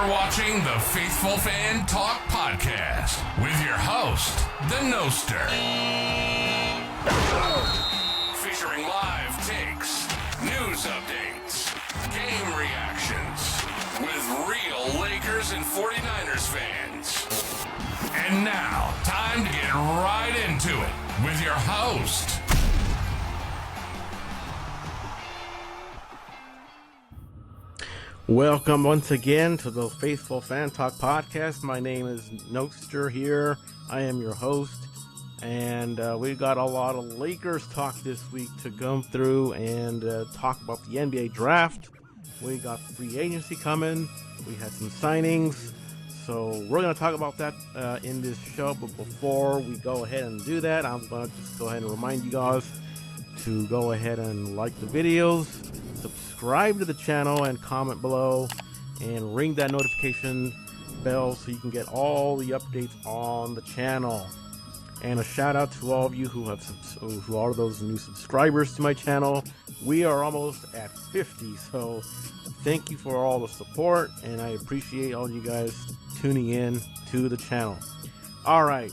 You're watching the Faithful Fan Talk Podcast with your host, the Noster. Featuring live takes, news updates, game reactions, with real Lakers and 49ers fans. And now, time to get right into it with your host. Welcome once again to the Faithful Fan Talk Podcast. My name is Noster here. I am your host, and we got a lot of Lakers talk this week to go through and talk about the NBA draft. We got free agency coming. We had some signings, so we're going to talk about that in this show. But before we go ahead and do that, I'm going to just go ahead and remind you guys to go ahead and like the videos, subscribe to the channel, and comment below, and ring that notification bell so you can get all the updates on the channel. And a shout out to all of you who are those new subscribers to my channel. We are almost at 50, so thank you for all the support, and I appreciate all you guys tuning in to the channel. All right.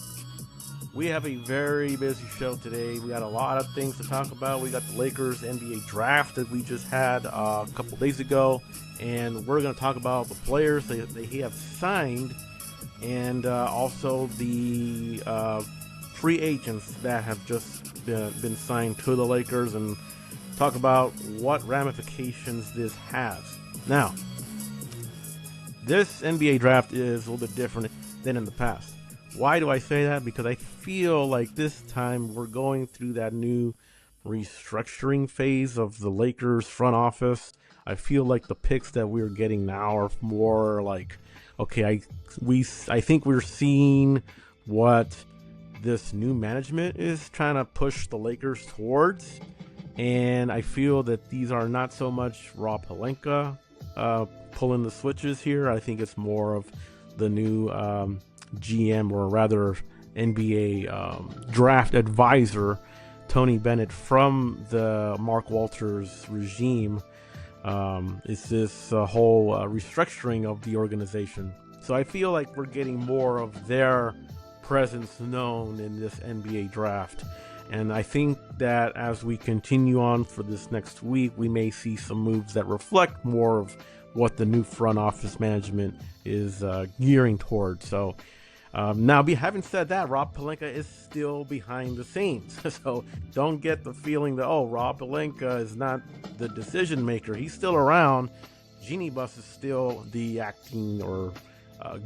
We have a very busy show today. We got a lot of things to talk about. We got the Lakers NBA draft that we just had a couple days ago, and we're going to talk about the players they have signed, and also the free agents that have just been signed to the Lakers, and talk about what ramifications this has. Now, this NBA draft is a little bit different than in the past. Why do I say that? Because I feel like this time we're going through that new restructuring phase of the Lakers front office. I feel like the picks that we're getting now are more like, okay, I think we're seeing what this new management is trying to push the Lakers towards, and I feel that these are not so much Rob Pelinka pulling the switches here. I think it's more of the new GM, or rather NBA draft advisor Tony Bennett from the Mark Walters regime. It's this whole restructuring of the organization. So I feel like we're getting more of their presence known in this NBA draft. And I think that as we continue on for this next week, we may see some moves that reflect more of what the new front office management is gearing towards. So now, having said that, Rob Pelinka is still behind the scenes. So don't get the feeling that, oh, Rob Pelinka is not the decision maker. He's still around. Jeannie Buss is still the acting or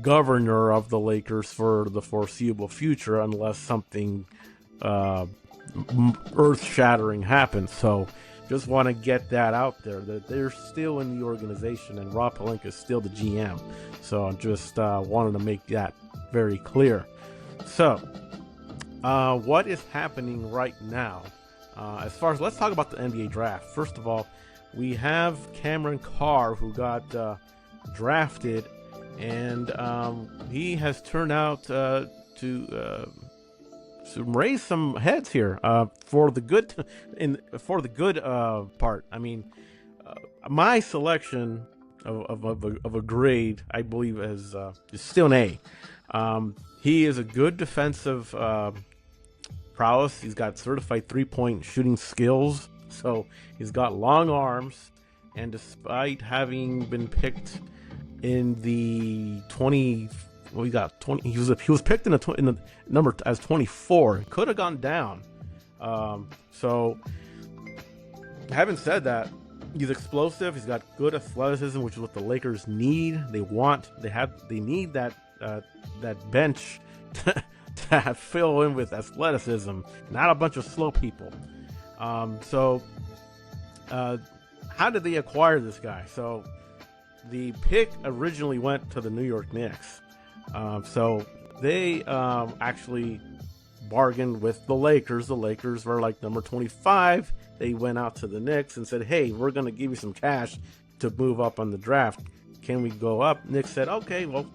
governor of the Lakers for the foreseeable future, unless something earth-shattering happens. So just want to get that out there, that they're still in the organization, and Rob Pelinka is still the GM. So I just wanted to make that very clear. So what is happening right now? As far as, let's talk about the NBA draft. First of all, we have Cameron Carr, who got drafted, and he has turned out to raise some heads here for the good part. I mean, my selection of a grade, I believe, is still an A. He is a good defensive prowess. He's got certified three-point shooting skills, so he's got long arms, and despite having been picked in the 20, well, he was picked in the number as 24. He could have gone down. So having said that, he's explosive. He's got good athleticism, which is what the Lakers need. They need that bench to fill in with athleticism, not a bunch of slow people. So how did they acquire this guy? So the pick originally went to the New York Knicks. So they actually bargained with the Lakers. The Lakers were like number 25. They went out to the Knicks and said, hey, we're going to give you some cash to move up on the draft. Can we go up? Knicks said, okay, well,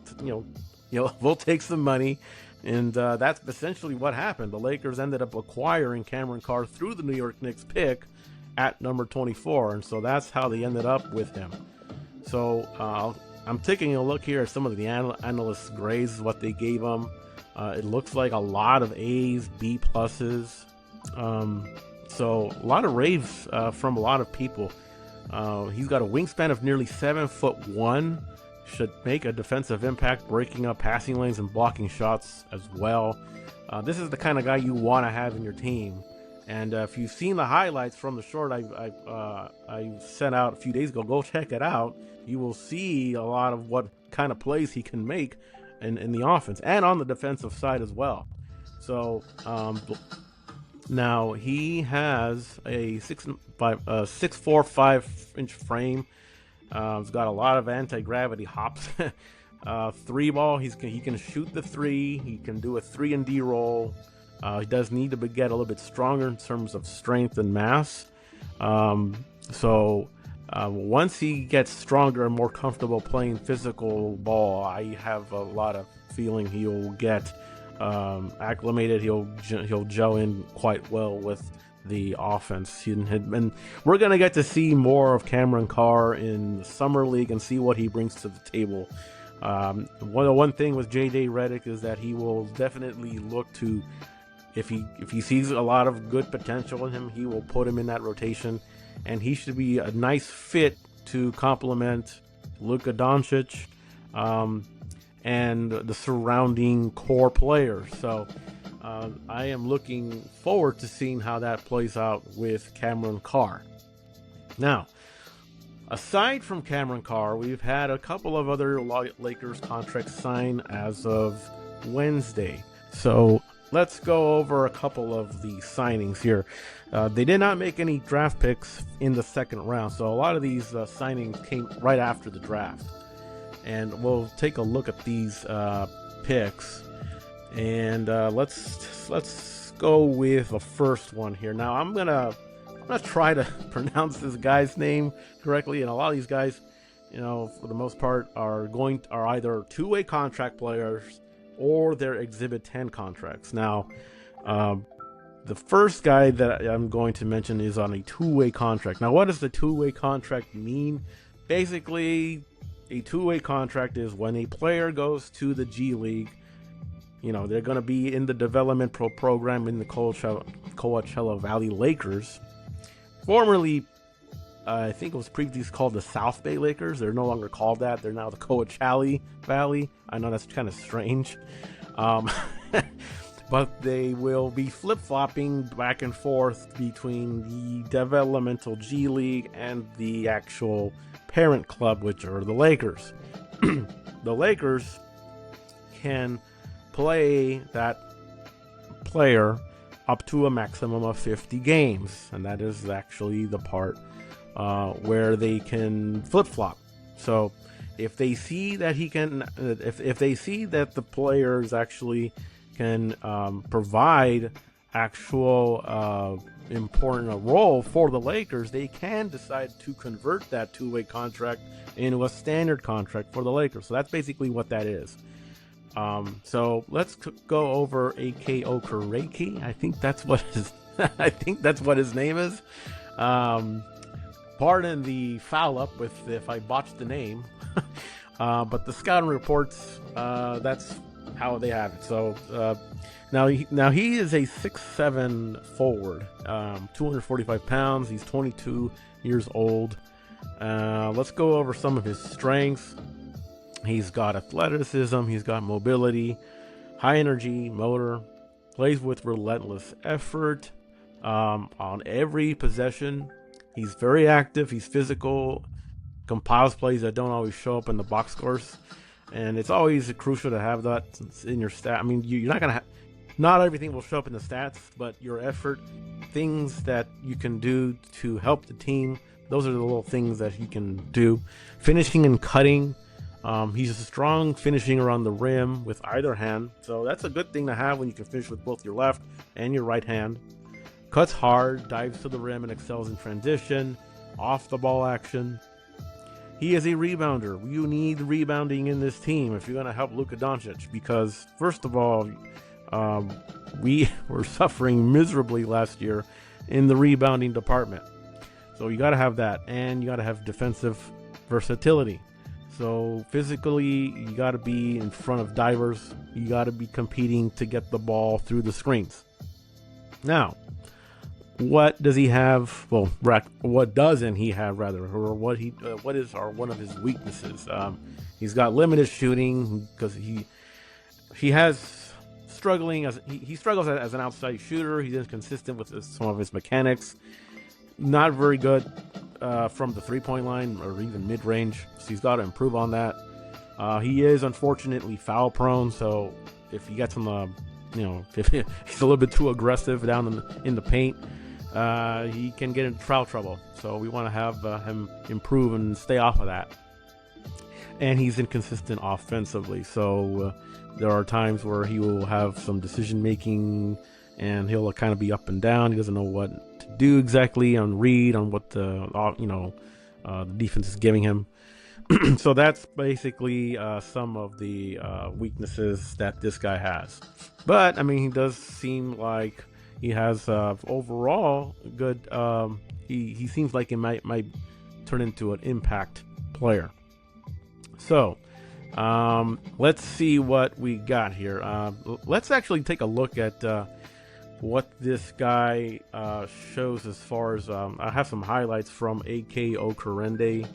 we'll take some money. And that's essentially what happened. The Lakers ended up acquiring Cameron Carr through the New York Knicks pick at number 24. And so that's how they ended up with him. So I'm taking a look here at some of the analysts' grades, what they gave him. It looks like a lot of A's, B pluses. So a lot of raves from a lot of people. He's got a wingspan of nearly 7'1", should make a defensive impact, breaking up passing lanes and blocking shots as well. This is the kind of guy you want to have in your team. And if you've seen the highlights from the short I sent out a few days ago, go check it out. You will see a lot of what kind of plays he can make in the offense and on the defensive side as well. So now he has a 6'4", 5-inch frame. He's got a lot of anti-gravity hops. 3-ball, he can shoot the 3. He can do a 3-and-D roll. He does need to get a little bit stronger in terms of strength and mass. Once he gets stronger and more comfortable playing physical ball, I have a lot of feeling he'll get acclimated. He'll gel in quite well with the offense. And we're going to get to see more of Cameron Carr in the Summer League and see what he brings to the table. One thing with J.J. Redick is that he will definitely look to, if he sees a lot of good potential in him, he will put him in that rotation, and he should be a nice fit to complement Luka Doncic and the surrounding core players. So I am looking forward to seeing how that plays out with Cameron Carr. Now, aside from Cameron Carr, we've had a couple of other Lakers contracts signed as of Wednesday. So let's go over a couple of the signings here. They did not make any draft picks in the second round, so a lot of these signings came right after the draft. And we'll take a look at these picks. And let's go with the first one here. Now I'm gonna try to pronounce this guy's name correctly, and a lot of these guys, for the most part, are either two-way contract players or their Exhibit 10 contracts. Now, the first guy that I'm going to mention is on a two-way contract. Now, what does the two-way contract mean? Basically, a two-way contract is when a player goes to the G League. They're going to be in the development program in the Coachella Valley Lakers. Formerly, I think it was previously called the South Bay Lakers. They're no longer called that. They're now the Coachella Valley. I know that's kind of strange. But they will be flip-flopping back and forth between the developmental G League and the actual parent club, which are the Lakers. The Lakers can play that player up to a maximum of 50 games, and that is actually the part where they can flip-flop. So if they see that he can, if they see that the players actually can provide actual important role for the Lakers, they can decide to convert that two-way contract into a standard contract for the Lakers. So that's basically what that is. So let's go over A.K. Okereke. I think that's what his name is. Pardon the foul up if I botched the name. But the scouting reports, that's how they have it. So now he is a 6'7" forward, 245 pounds. He's 22 years old. Let's go over some of his strengths. He's got athleticism, he's got mobility, high energy, motor, plays with relentless effort on every possession. He's very active, he's physical, compiles plays that don't always show up in the box scores. And it's always crucial to have that in your stat. I mean, you're not going to not everything will show up in the stats, but your effort, things that you can do to help the team, those are the little things that he can do. Finishing and cutting. He's strong finishing around the rim with either hand, so that's a good thing to have when you can finish with both your left and your right hand. Cuts hard, dives to the rim, and excels in transition, off the ball action. He is a rebounder. You need rebounding in this team if you're going to help Luka Doncic, because first of all, we were suffering miserably last year in the rebounding department. So you got to have that, and you got to have defensive versatility. So physically, you got to be in front of divers. You got to be competing to get the ball through the screens. Now, what does he have? Well, what doesn't he have, rather, or what is one of his weaknesses? He's got limited shooting because he has struggling as he struggles as an outside shooter. He's inconsistent with some of his mechanics. Not very good from the 3-point line or even mid-range. So he's got to improve on that. He is unfortunately foul prone. So if he gets on the, if he's a little bit too aggressive down in the paint, he can get into foul trouble. So we want to have him improve and stay off of that. And he's inconsistent offensively. So there are times where he will have some decision making and he'll kind of be up and down. He doesn't know what to do exactly on read on what the defense is giving him. So that's basically some of the weaknesses that this guy has. But I mean, he does seem like he has overall good. He seems like he might turn into an impact player. So let's see what we got here. Let's actually take a look at what this guy shows as far as I have some highlights from AK Okerende.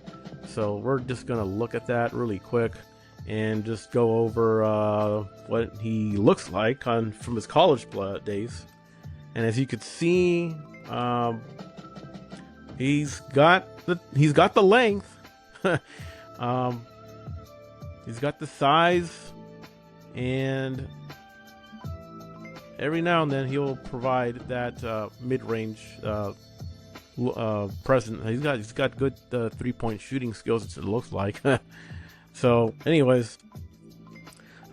So we're just gonna look at that really quick and just go over what he looks like from his college days. And as you could see, he's got the length. He's got the size, and every now and then he'll provide that mid-range present. He's got good 3-point shooting skills, it looks like. So, anyways,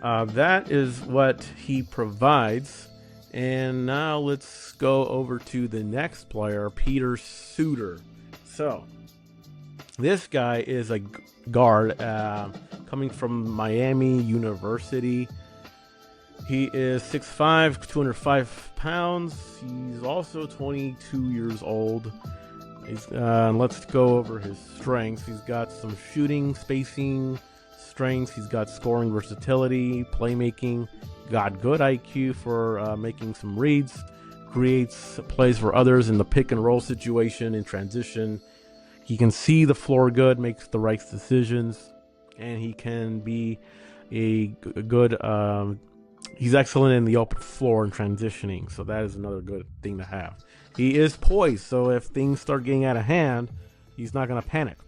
that is what he provides. And now let's go over to the next player, Peter Suter. So, this guy is a guard coming from Miami University. He is 6'5", 205 pounds. He's also 22 years old. Let's go over his strengths. He's got some shooting, spacing strengths. He's got scoring versatility, playmaking. Got good IQ for making some reads. Creates plays for others in the pick and roll situation, in transition. He can see the floor good, makes the right decisions, and he can be a good. He's excellent in the open floor and transitioning, so that is another good thing to have. He is poised, so if things start getting out of hand, he's not going to panic.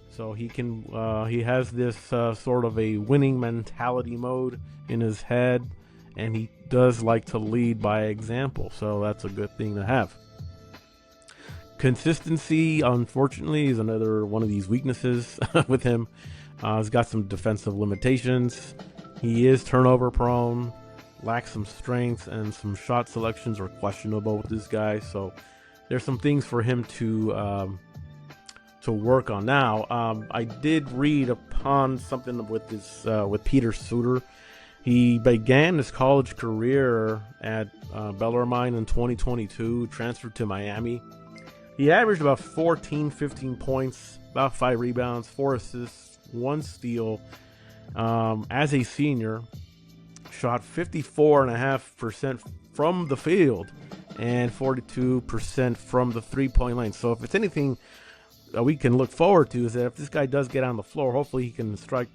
So he can. He has this sort of a winning mentality mode in his head, and he does like to lead by example. So that's a good thing to have. Consistency, unfortunately, is another one of these weaknesses with him. He's got some defensive limitations. He is turnover prone, lacks some strength, and some shot selections are questionable with this guy. So there's some things for him to work on. Now, I did read upon something with this with Peter Suter. He began his college career at Bellarmine in 2022, transferred to Miami. He averaged about 15 points, about 5 rebounds, 4 assists, 1 steal. As a senior, shot 54.5% from the field and 42% from the 3-point line. So if it's anything we can look forward to, is that if this guy does get on the floor, hopefully he can strike,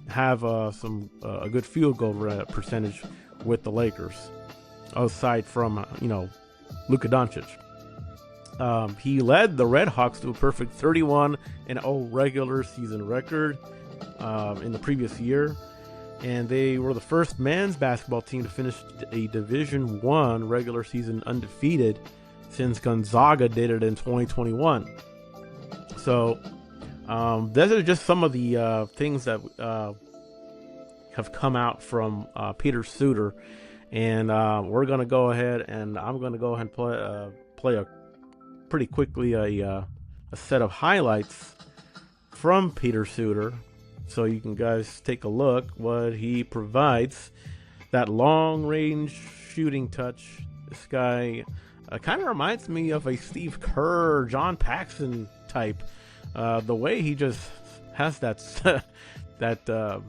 have a good field goal percentage with the Lakers, aside from Luka Doncic. He led the Red Hawks to a perfect 31-0 regular season record in the previous year, and they were the first men's basketball team to finish a Division I regular season undefeated since Gonzaga did it in 2021. So those are just some of the things that have come out from Peter Suter, and we're going to go ahead and I'm going to go ahead and play pretty quickly a set of highlights from Peter Suter, so you can guys take a look what he provides. That long range shooting touch. This guy kind of reminds me of a Steve Kerr, John Paxson type. The way he just has that that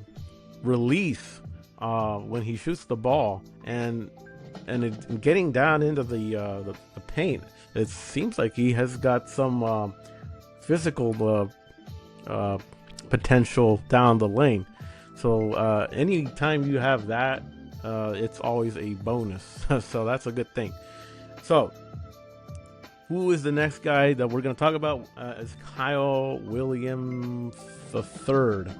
release when he shoots the ball, and getting down into the paint. It seems like he has got some physical potential down the lane. So anytime you have that, it's always a bonus. So that's a good thing. So who is the next guy that we're going to talk about? Is Kyle Williams III.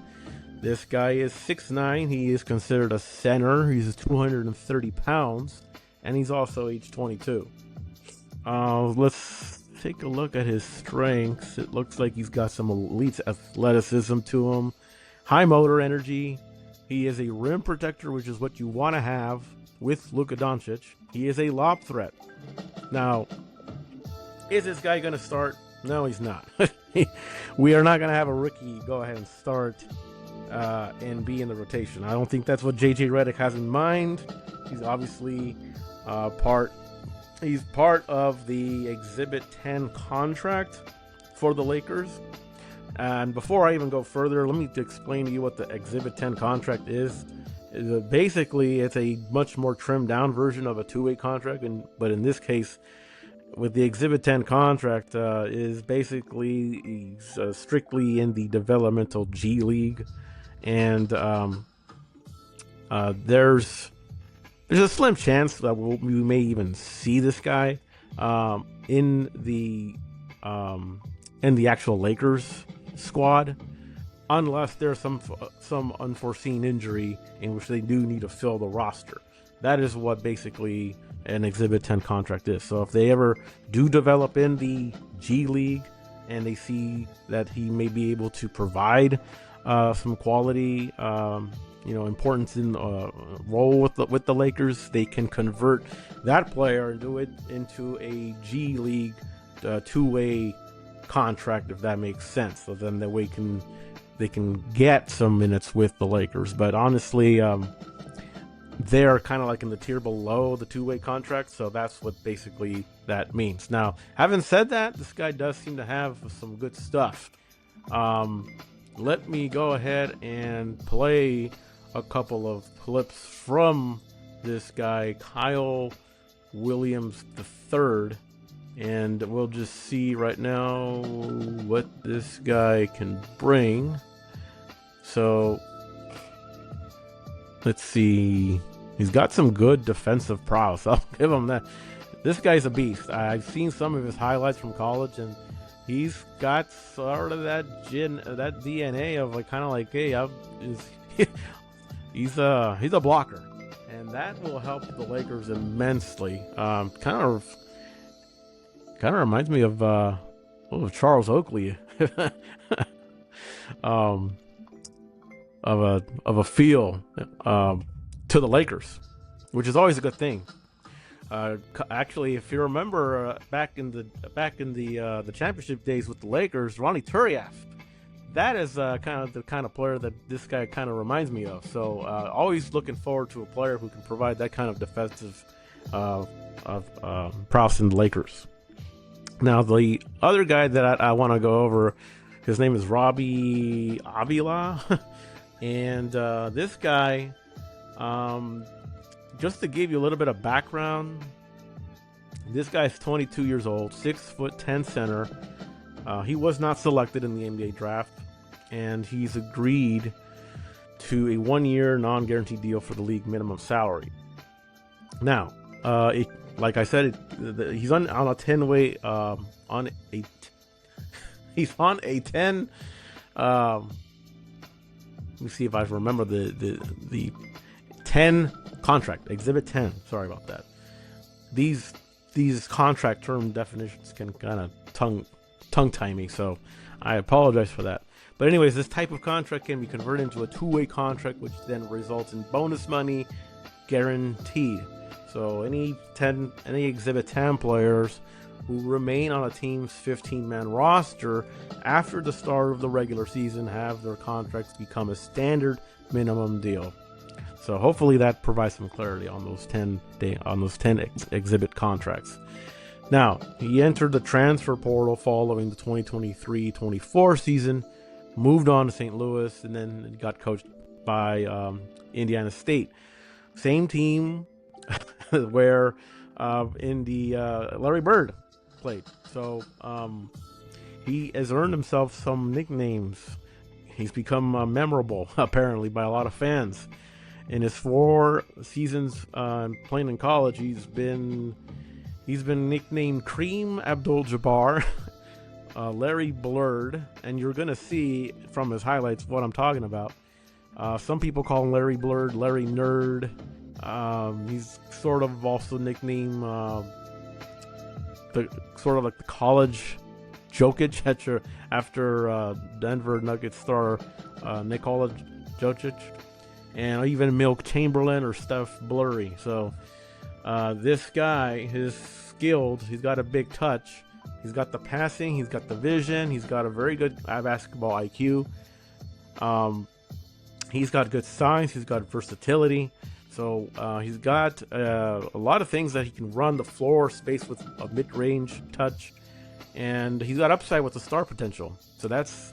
This guy is 6'9". He is considered a center. He's 230 pounds, and he's also age 22. Let's take a look at his strengths. It looks like he's got some elite athleticism to him, high motor energy. He is a rim protector, which is what you want to have with Luka Doncic. He is a lob threat. Now, is this guy going to start? No, he's not. We are not going to have a rookie go ahead and start and be in the rotation. I don't think that's what JJ Redick has in mind. He's obviously He's part of the Exhibit 10 contract for the Lakers. And before I even go further, let me explain to you what the Exhibit 10 contract is. Basically, it's a much more trimmed down version of a two-way contract, but in this case, with the Exhibit 10 contract, is basically strictly in the developmental G League, and there's a slim chance that we may even see this guy in the actual Lakers squad, unless there's some unforeseen injury in which they do need to fill the roster. That is what basically an Exhibit 10 contract is. So if they ever do develop in the G League and they see that he may be able to provide some quality, importance in role with the Lakers, they can convert that player and do it into a G League two-way contract, if that makes sense. So then that way they can get some minutes with the Lakers. But honestly, they're kind of like in the tier below the two-way contract, so that's what basically that means. Now, having said that, this guy does seem to have some good stuff. Let me go ahead and play a couple of clips from this guy, Kyle Williams III, and we'll just see right now what this guy can bring. So let's see. He's got some good defensive prowess. I'll give him that. This guy's a beast. I've seen some of his highlights from college, and he's got sort of that DNA of hey, he's a blocker, and that will help the Lakers immensely. Kind of reminds me of Charles Oakley, of a feel to the Lakers, which is always a good thing. Actually, if you remember back in the championship days with the Lakers, Ronnie Turiaf, that is the kind of player that this guy kind of reminds me of. So always looking forward to a player who can provide that kind of defensive prowess in the Lakers. Now, the other guy that I want to go over, his name is Robbie Avila, and this guy, just to give you a little bit of background, this guy is 22 years old, 6'10" center. He was not selected in the NBA draft, and he's agreed to a 1-year non-guaranteed deal for the league minimum salary. Now, like I said, he's on a 10-way he's on a 10. Let me see if I remember the 10 contract, Exhibit 10. Sorry about that. These contract term definitions can kind of tongue tie me, so I apologize for that. But anyways, this type of contract can be converted into a two-way contract, which then results in bonus money guaranteed. So any Exhibit 10 players who remain on a team's 15-man roster after the start of the regular season have their contracts become a standard minimum deal. So hopefully that provides some clarity on those 10 exhibit contracts. Now, he entered the transfer portal following the 2023-24 season moved on to St. Louis, and then got coached by Indiana State. Same team where in the Larry Bird played. So he has earned himself some nicknames. He's become memorable, apparently, by a lot of fans. In his 4 seasons playing in college, he's been nicknamed Kareem Abdul-Jabbar, Larry Blurred, and you're gonna see from his highlights what I'm talking about. Some people call him Larry Blurred, Larry Nerd. He's sort of also nicknamed the sort of like the college Jokic after Denver Nuggets star Nikola Jokic, and even Milk Chamberlain or Steph Blurry. So this guy is skilled. He's got a big touch. He's got the passing. He's got the vision. He's got a very good basketball IQ. He's got good size. He's got versatility. So he's got a lot of things that he can run the floor, space with a mid-range touch, and he's got upside with the star potential. So that's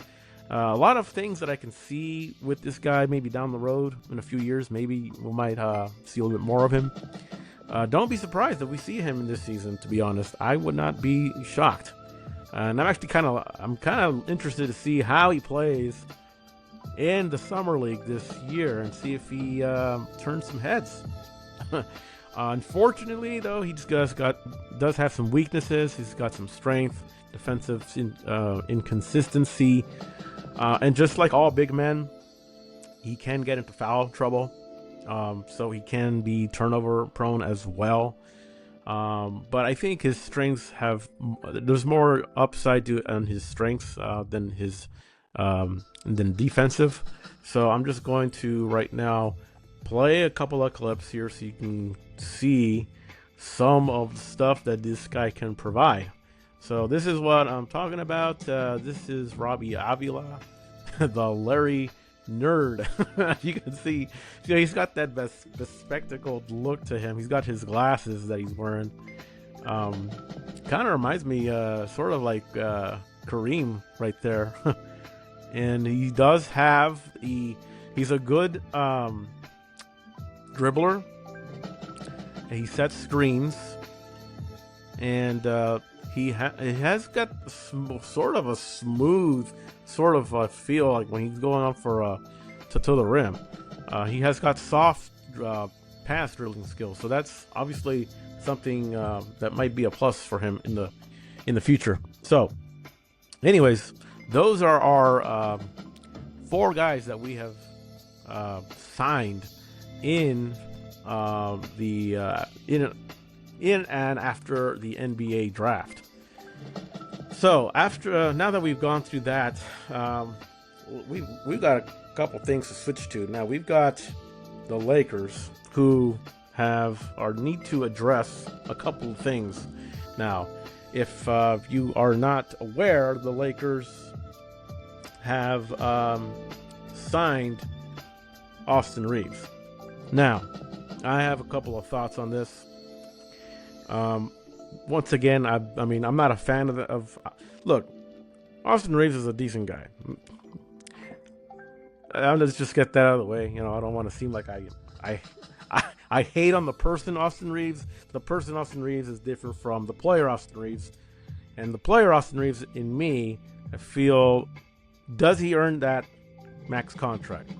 a lot of things that I can see with this guy. Maybe down the road in a few years, maybe we might see a little bit more of him. Don't be surprised if we see him in this season. To be honest, I would not be shocked. And I'm actually kind of interested to see how he plays in the summer league this year and see if he turns some heads. Unfortunately, though, he just does have some weaknesses. He's got some strength, defensive inconsistency, and just like all big men, he can get into foul trouble. So he can be turnover prone as well. But I think his strengths there's more upside on his strengths than his than defensive. So I'm just going to right now play a couple of clips here so you can see some of the stuff that this guy can provide. So this is what I'm talking about. This is Robbie Avila, the Larry Nerd. You can see, he's got that bespectacled look to him. He's got his glasses that he's wearing. Kind of reminds me sort of like Kareem right there. And he does have he's a good dribbler. He sets screens, and he has got sort of a smooth sort of feel like when he's going up for to the rim. He has got soft pass dribbling skills, so that's obviously something that might be a plus for him in the future. So, anyways, those are our 4 guys that we have signed in in and after the NBA draft. So after now that we've gone through that, we've got a couple things to switch to. Now we've got the Lakers, who need to address a couple of things. Now, if you are not aware, the Lakers have signed Austin Reeves. Now, I have a couple of thoughts on this. Once again, I mean, I'm not a fan of look, Austin Reeves is a decent guy. Let's just get that out of the way. You know, I don't want to seem like I hate on the person Austin Reeves. The person Austin Reeves is different from the player Austin Reeves. And the player Austin Reeves, in me, I feel, does he earn that max contract?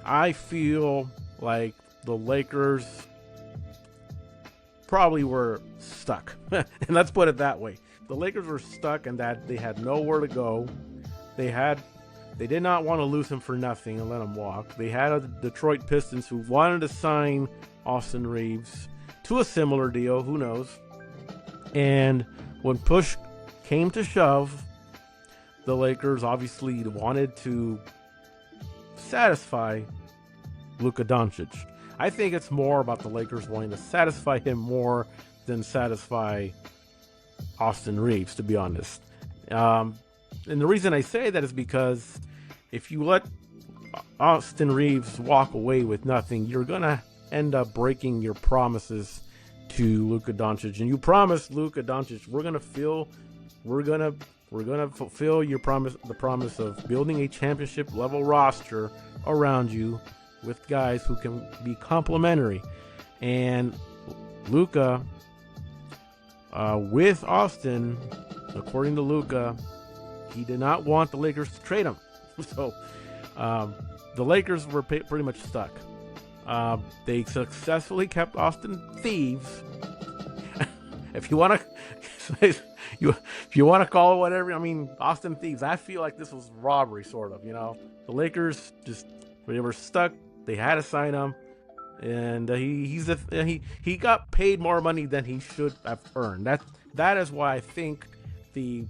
I feel like the Lakers probably were stuck. And let's put it that way. The Lakers were stuck in that they had nowhere to go. They did not want to lose him for nothing and let him walk. They had a Detroit Pistons who wanted to sign Austin Reeves to a similar deal. Who knows? And when push came to shove, the Lakers obviously wanted to satisfy Luka Doncic. I think it's more about the Lakers wanting to satisfy him more than satisfy Austin Reeves, to be honest. And the reason I say that is because if you let Austin Reeves walk away with nothing, you're going to end up breaking your promises to Luka Doncic. And you promised Luka Doncic, we're going to We're going to fulfill the promise of building a championship level roster around you with guys who can be complementary. And Luka, with Austin, according to Luka, he did not want the Lakers to trade him. So the Lakers were pretty much stuck. They successfully kept Austin Thieves. If you want to, if you want to call it whatever, I mean, Austin Thieves. I feel like this was robbery, sort of. The Lakers they were stuck. They had to sign him, and he got paid more money than he should have earned. That is why I think the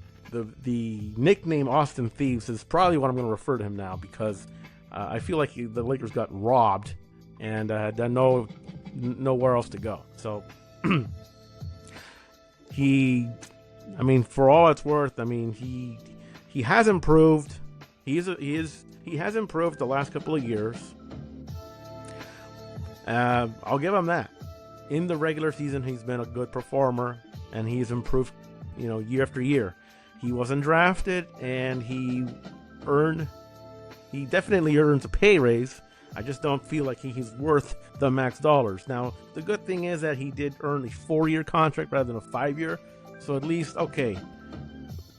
nickname Austin Thieves is probably what I'm going to refer to him now, because I feel like the Lakers got robbed and had nowhere else to go. So for all it's worth, he has improved. He has improved the last couple of years. I'll give him that. In the regular season, he's been a good performer, and he's improved, year after year. He wasn't drafted, and he definitely earns a pay raise. I just don't feel like he's worth the max dollars. Now, the good thing is that he did earn a 4-year contract rather than a 5-year. So at least, okay,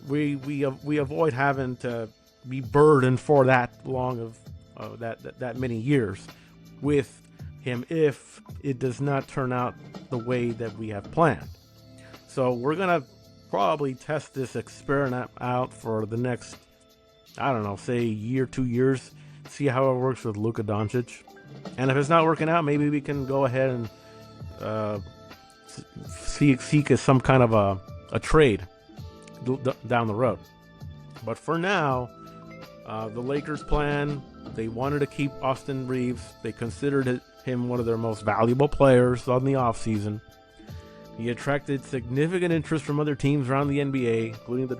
we avoid having to be burdened for that long of that many years with him if it does not turn out the way that we have planned. So we're gonna probably test this experiment out for the next, I don't know, say year, 2 years, see how it works with Luka Doncic. And if it's not working out, maybe we can go ahead and seek some kind of a trade down the road. But for now, the Lakers' plan, they wanted to keep Austin Reeves. They considered him one of their most valuable players on the offseason. He attracted significant interest from other teams around the NBA, including the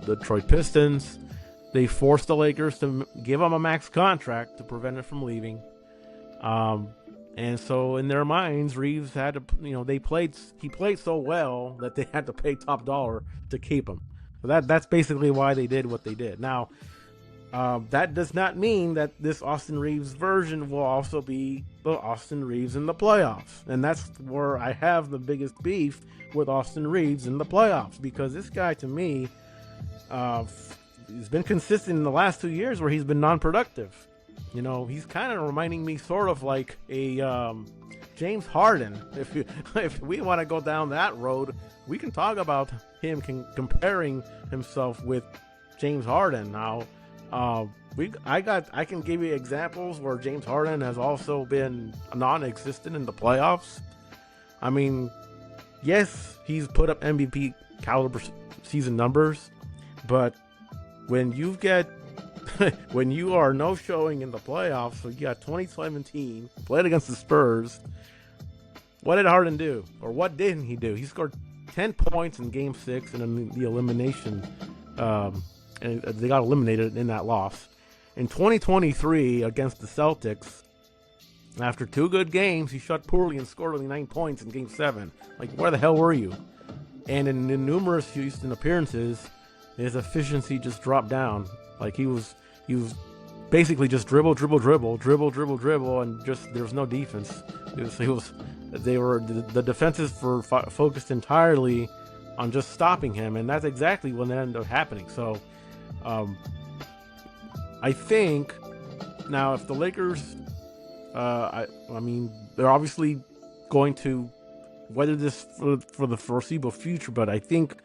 Detroit Pistons. They forced the Lakers to give him a max contract to prevent him from leaving. And so in their minds, Reeves had to, he played so well that they had to pay top dollar to keep him. So that's basically why they did what they did. Now, that does not mean that this Austin Reeves version will also be the Austin Reeves in the playoffs. And that's where I have the biggest beef with Austin Reeves in the playoffs, because this guy, to me, he's been consistent in the last 2 years where he's been non-productive. He's kind of reminding me sort of like a James Harden. If we want to go down that road, we can talk about him comparing himself with James Harden. Now, I can give you examples where James Harden has also been non-existent in the playoffs. Yes, he's put up MVP caliber season numbers, but when you are no showing in the playoffs, so you got 2017, played against the Spurs, what did Harden do? Or what didn't he do? He scored 10 points in Game 6 and in the elimination, and they got eliminated in that loss. In 2023 against the Celtics, after 2 good games, he shot poorly and scored only 9 points in Game 7. Like, where the hell were you? And in numerous Houston appearances, his efficiency just dropped down. Like, he was basically just dribble, and just there was no defense. The defenses were focused entirely on just stopping him, and that's exactly what ended up happening. So, I think now if the Lakers, they're obviously going to weather this for the foreseeable future, but I think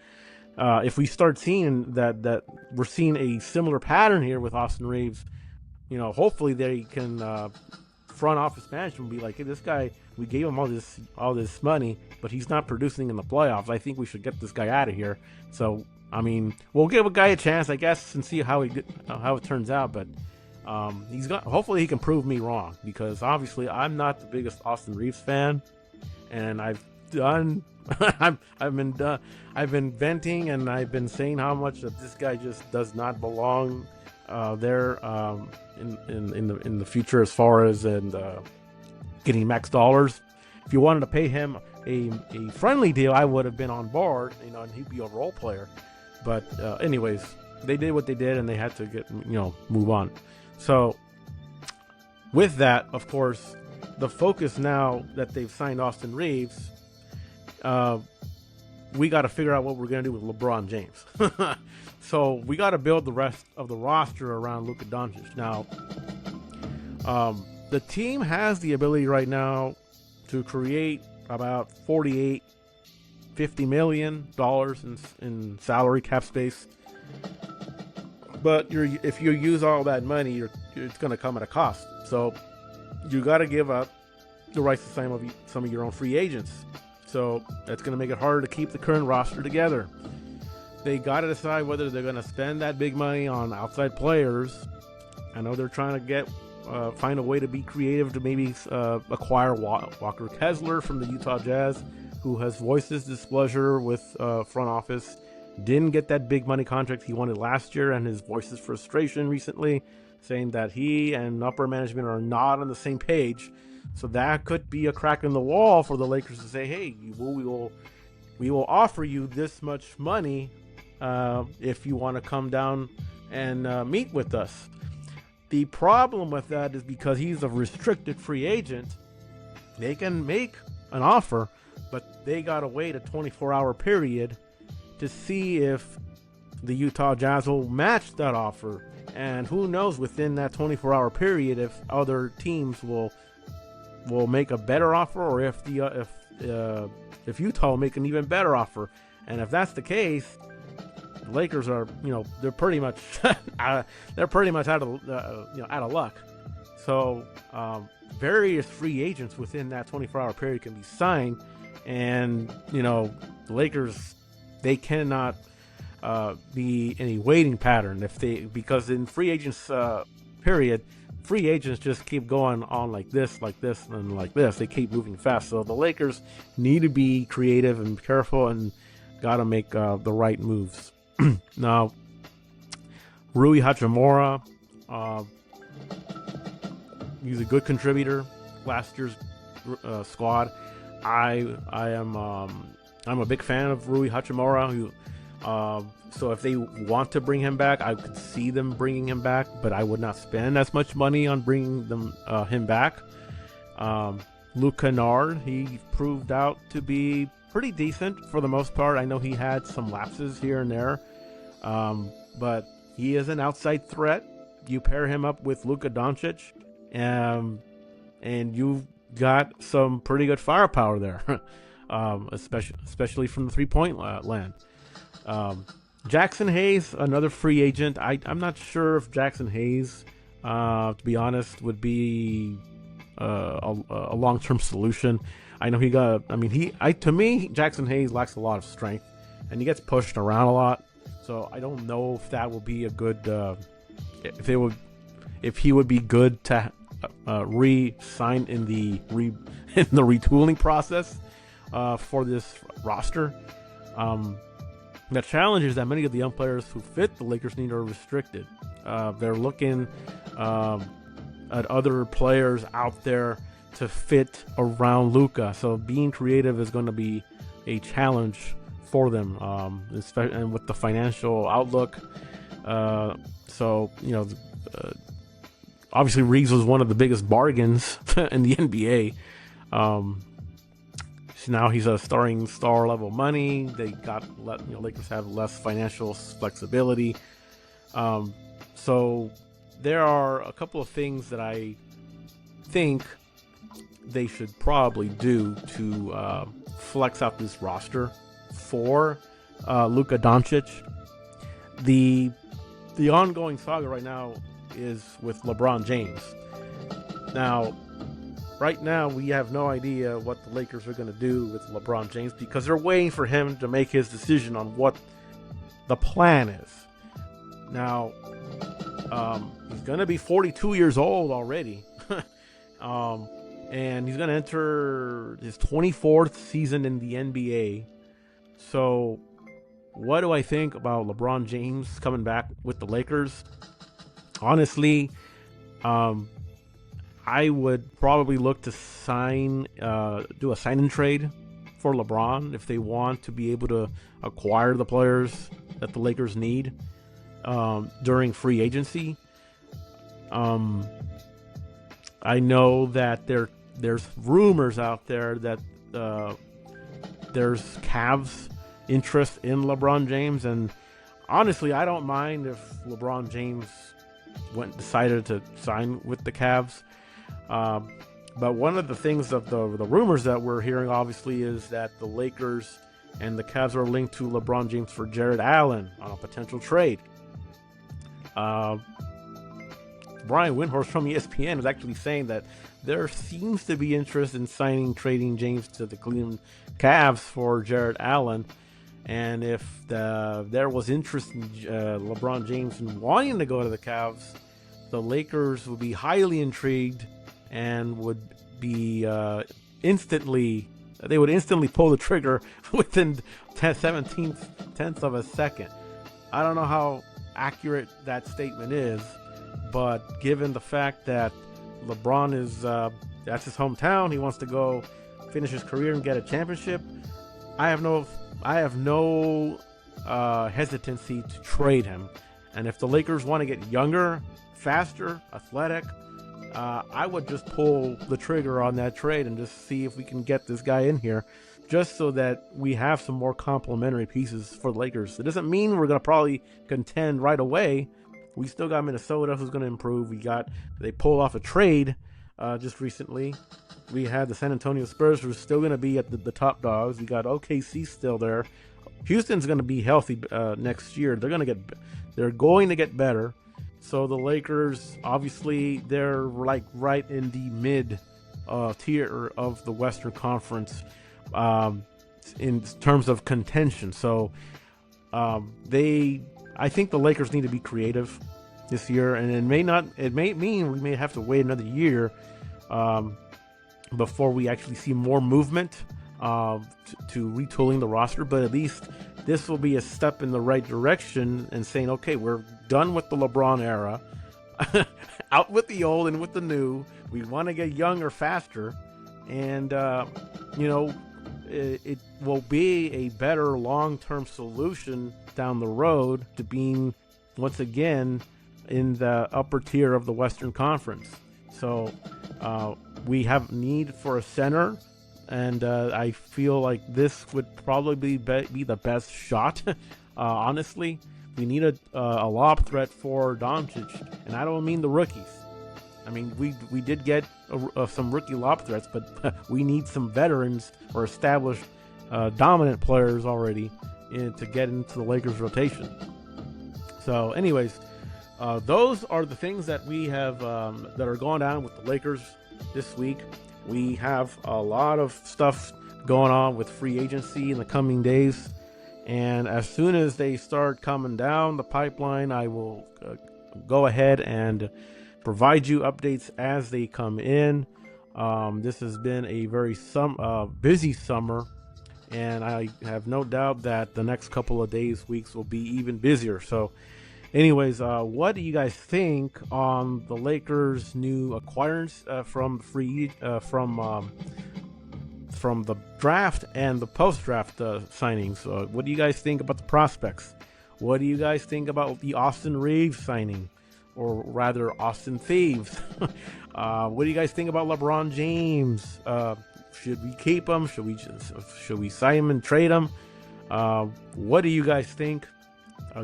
if we start seeing that we're seeing a similar pattern here with Austin Reeves, hopefully they can front office management be like, hey, this guy, we gave him all this money, but he's not producing in the playoffs. I think we should get this guy out of here. So we'll give a guy a chance, I guess, and see how it turns out. But hopefully he can prove me wrong, because obviously I'm not the biggest Austin Reeves fan, and I've been venting, and I've been saying how much that this guy just does not belong there in the future as far as getting max dollars. If you wanted to pay him a friendly deal, I would have been on board, and he'd be a role player. But anyways, they did what they did, and they had to move on. So with that, of course, the focus now that they've signed Austin Reeves, we got to figure out what we're going to do with LeBron James. So we got to build the rest of the roster around Luka Doncic. Now, the team has the ability right now to create about $50 million in salary cap space. But if you use all that money, it's going to come at a cost. So you got to give up the rights to some of your own free agents. So that's going to make it harder to keep the current roster together. They got to decide whether they're going to spend that big money on outside players. I know they're trying to find a way to be creative to maybe acquire Walker Kessler from the Utah Jazz, who has voiced his displeasure with front office. Didn't get that big money contract he wanted last year, and has voiced his frustration recently, saying that he and upper management are not on the same page. So that could be a crack in the wall for the Lakers to say, hey, we will offer you this much money if you want to come down and meet with us. The problem with that is because he's a restricted free agent, they can make an offer, but they got to wait a 24-hour period to see if the Utah Jazz will match that offer. And who knows within that 24-hour period if other teams will make a better offer, or if Utah will make an even better offer. And if that's the case, the Lakers are, they're pretty much out of luck. So various free agents within that 24-hour period can be signed, and the Lakers, they cannot be any waiting pattern because in free agents period, free agents just keep going on like this, and like this. They keep moving fast. So the Lakers need to be creative and careful, and got to make the right moves. Now, Rui Hachimura, he's a good contributor. Last year's squad. I'm a big fan of Rui Hachimura. So if they want to bring him back, I could see them bringing him back, but I would not spend as much money on bringing him back. Luke Kennard, he proved out to be pretty decent for the most part. I know he had some lapses here and there, but he is an outside threat. You pair him up with Luka Doncic, and you've got some pretty good firepower there, especially from the three-point land. Jackson Hayes, another free agent. I'm not sure if Jackson Hayes, to be honest, would be a long-term solution. I know to me, Jackson Hayes lacks a lot of strength, and he gets pushed around a lot. So I don't know if that will be a good, if he would be good to re-sign in the retooling process for this roster. The challenge is that many of the young players who fit the Lakers need are restricted. They're looking at other players out there to fit around Luka. So being creative is going to be a challenge for them, especially and with the financial outlook. Obviously Reeves was one of the biggest bargains in the NBA. Now he's a star level money. They Lakers have less financial flexibility. So there are a couple of things that I think they should probably do to flex out this roster for Luka Doncic. The ongoing saga right now is with LeBron James. Now, right now, we have no idea what the Lakers are going to do with LeBron James because they're waiting for him to make his decision on what the plan is. Now, he's going to be 42 years old already. And he's going to enter his 24th season in the NBA. So, what do I think about LeBron James coming back with the Lakers? Honestly, I would probably look to do a sign and trade for LeBron if they want to be able to acquire the players that the Lakers need during free agency. I know that there's rumors out there that there's Cavs interest in LeBron James, and honestly, I don't mind if LeBron James decided to sign with the Cavs. But one of the things of the rumors that we're hearing, obviously, is that the Lakers and the Cavs are linked to LeBron James for Jared Allen on a potential trade. Brian Windhorst from ESPN was actually saying that there seems to be interest in trading James to the Cleveland Cavs for Jared Allen. And if there was interest in LeBron James in wanting to go to the Cavs, the Lakers would be highly intrigued and would be instantly pull the trigger within 17th of a second. I don't know how accurate that statement is, but given the fact that LeBron is that's his hometown, he wants to go finish his career and get a championship, I have no hesitancy to trade him. And if the Lakers want to get younger, faster, athletic, I would just pull the trigger on that trade and just see if we can get this guy in here, just so that we have some more complementary pieces for the Lakers. It doesn't mean we're going to probably contend right away. We still got Minnesota, who's going to improve. They pulled off a trade just recently. We had the San Antonio Spurs, who are still going to be at the top dogs. We got OKC still there. Houston's going to be healthy next year. They're going to get better. So the Lakers, obviously, they're like right in the mid tier of the Western Conference in terms of contention. So I think the Lakers need to be creative this year, and it may mean we may have to wait another year before we actually see more movement to retooling the roster. But at least this will be a step in the right direction and saying, okay, we're done with the LeBron era. Out with the old and with the new. We want to get younger, faster, and it will be a better long-term solution down the road to being once again in the upper tier of the Western Conference. So we have need for a center, and I feel like this would probably be the best shot. Honestly, we need a lob threat for Doncic, and I don't mean the rookies. I mean, we did get some rookie lob threats, but we need some veterans or established dominant players already to get into the Lakers rotation. So anyways, those are the things that we have that are going down with the Lakers this week. We have a lot of stuff going on with free agency in the coming days, and as soon as they start coming down the pipeline, I will go ahead and provide you updates as they come in. This has been a very busy summer, and I have no doubt that the next couple of days, weeks will be even busier. So anyways, what do you guys think on the Lakers' new acquirements from the draft and the post-draft signings? What do you guys think about the prospects? What do you guys think about the Austin Reeves signing, or rather Austin Thieves? What do you guys think about LeBron James? Should we keep him? Should we sign him and trade him? What do you guys think?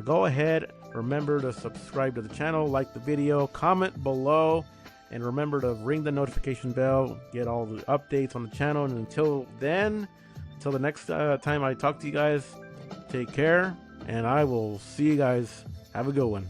Go ahead. Remember to subscribe to the channel, like the video, comment below, and remember to ring the notification bell, get all the updates on the channel. And until the next time I talk to you guys, take care, and I will see you guys. Have a good one.